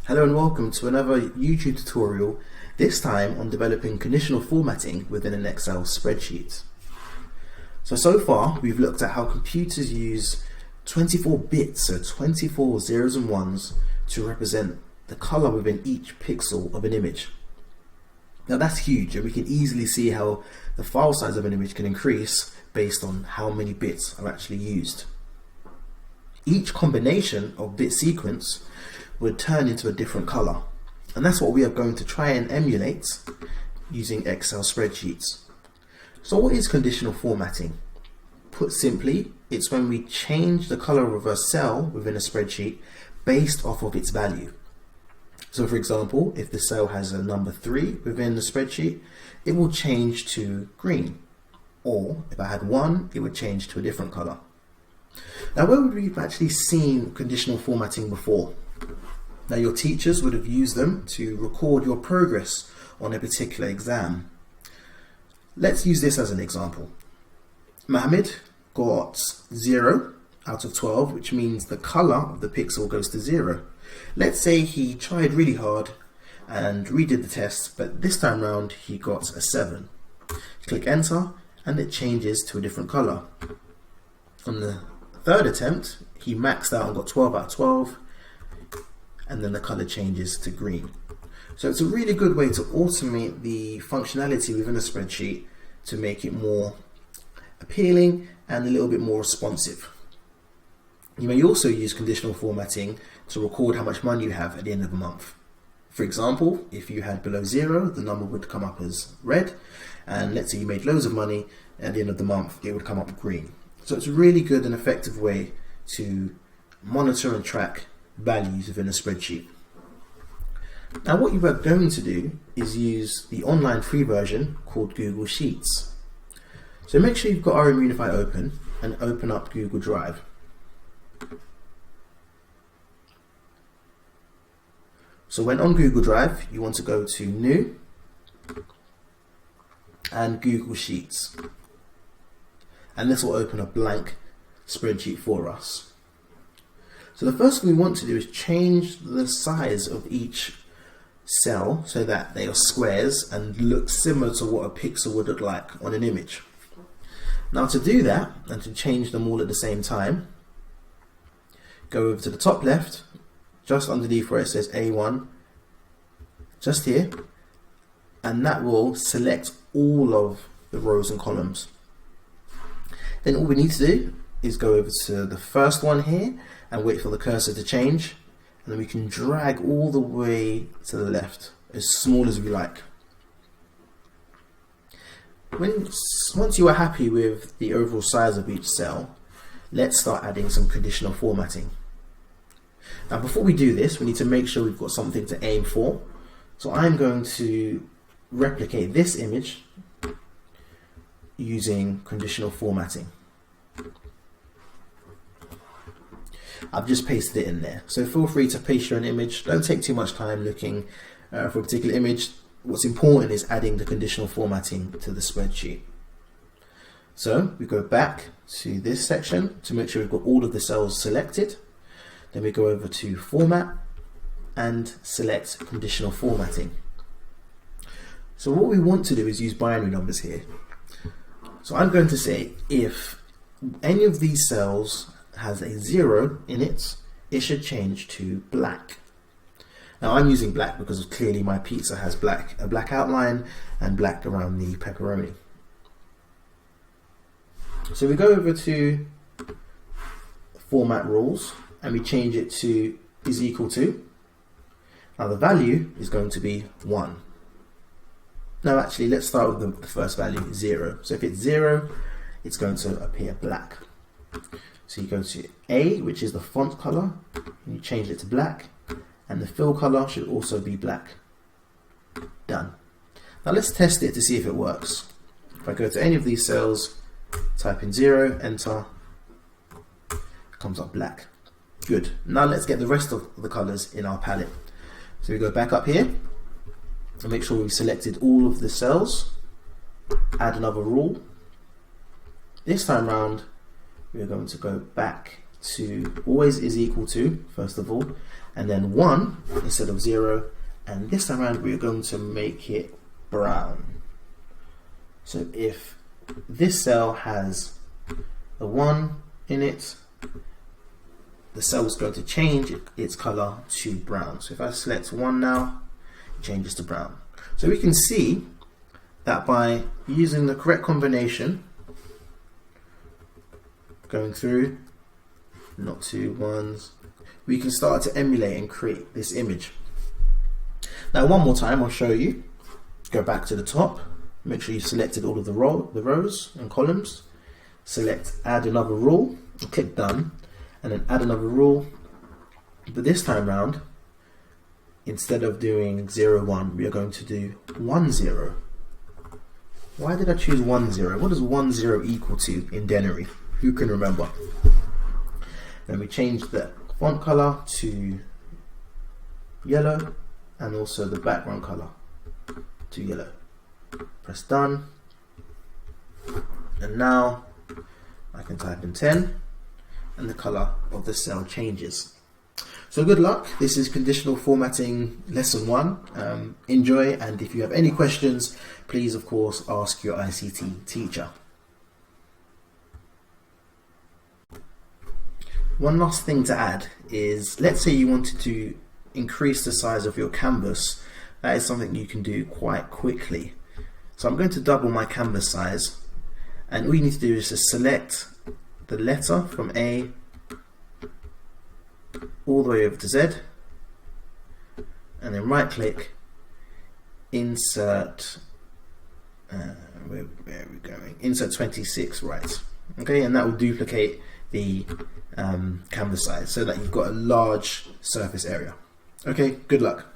Hello and welcome to another YouTube tutorial, this time on developing conditional formatting within an Excel spreadsheet. So far we've looked at how computers use 24 bits, so 24 zeros and ones, to represent the color within each pixel of an image. Now that's huge, and we can easily see how the file size of an image can increase based on how many bits are actually used. Each combination of bit sequence would turn into a different color, and that's what we are going to try and emulate using Excel spreadsheets. So what is conditional formatting? Put simply, it's when we change the color of a cell within a spreadsheet based off of its value. So for example, if the cell has a number 3 within the spreadsheet, it will change to green, or if I had 1, it would change to a different color. Now, where would we have actually seen conditional formatting before? Now, your teachers would have used them to record your progress on a particular exam. Let's use this as an example. Mohammed got 0 out of 12, which means the color of the pixel goes to 0. Let's say he tried really hard and redid the test, but this time round he got a 7. Click enter and it changes to a different color. On the third attempt, he maxed out and got 12 out of 12, and then the color changes to green. So it's a really good way to automate the functionality within a spreadsheet to make it more appealing and a little bit more responsive. You may also use conditional formatting to record how much money you have at the end of the month. For example, if you had below 0, the number would come up as red, and let's say you made loads of money, at the end of the month it would come up green. So it's a really good and effective way to monitor and track values within a spreadsheet. Now what you are going to do is use the online free version called Google Sheets. So make sure you've got Remunify open and open up Google Drive. So when on Google Drive, you want to go to New and Google Sheets, and this will open a blank spreadsheet for us. So the first thing we want to do is change the size of each cell so that they are squares and look similar to what a pixel would look like on an image. Now to do that, and to change them all at the same time, go over to the top left, just underneath where it says A1, just here, and that will select all of the rows and columns. Then all we need to do is go over to the first one here and wait for the cursor to change, and then we can drag all the way to the left, as small as we like. Once you are happy with the overall size of each cell, let's start adding some conditional formatting. Now before we do this, we need to make sure we've got something to aim for. So I'm going to replicate this image using conditional formatting. I've just pasted it in there, so feel free to paste your own image. Don't take too much time looking for a particular image. What's important is adding the conditional formatting to the spreadsheet. So we go back to this section to make sure we've got all of the cells selected. Then we go over to Format and select Conditional Formatting. So what we want to do is use binary numbers here. So I'm going to say if any of these cells has a 0 in it, it should change to black. Now I'm using black because clearly my pizza has a black outline and black around the pepperoni. So we go over to Format Rules and we change it to is equal to. Now the value is going to be 1. Now actually let's start with the first value, 0. So if it's 0, it's going to appear black. So you go to A, which is the font color, and you change it to black, and the fill color should also be black. Done. Now let's test it to see if it works. If I go to any of these cells, type in 0, enter, it comes up black. Good. Now let's get the rest of the colors in our palette. So we go back up here and make sure we've selected all of the cells, add another rule. This time round, we're going to go back to always is equal to, first of all, and then 1 instead of 0, and this time around we're going to make it brown. So if this cell has a 1 in it, the cell is going to change its color to brown. So if I select 1 now, it changes to brown. So we can see that by using the correct combination, going through, not 2 1s, we can start to emulate and create this image. Now one more time I'll show you. Go back to the top, make sure you've selected all of the rows and columns, select add another rule, and click done, and then add another rule, but this time round, instead of doing 0 1, we are going to do 1 0. Why did I choose 1 0? What does 1 0 equal to in Denary? Who can remember? Then we change the font color to yellow, and also the background color to yellow. Press done, and now I can type in 10 and the color of the cell changes. So good luck. This is conditional formatting lesson 1. Enjoy, and if you have any questions, please of course ask your ICT teacher. One last thing to add is, let's say you wanted to increase the size of your canvas. That is something you can do quite quickly. So I'm going to double my canvas size, and all you need to do is just select the letter from A all the way over to Z, and then right click, insert, where are we going? Insert 26 right. Okay, and that will duplicate the canvas size so that you've got a large surface area. Okay, good luck.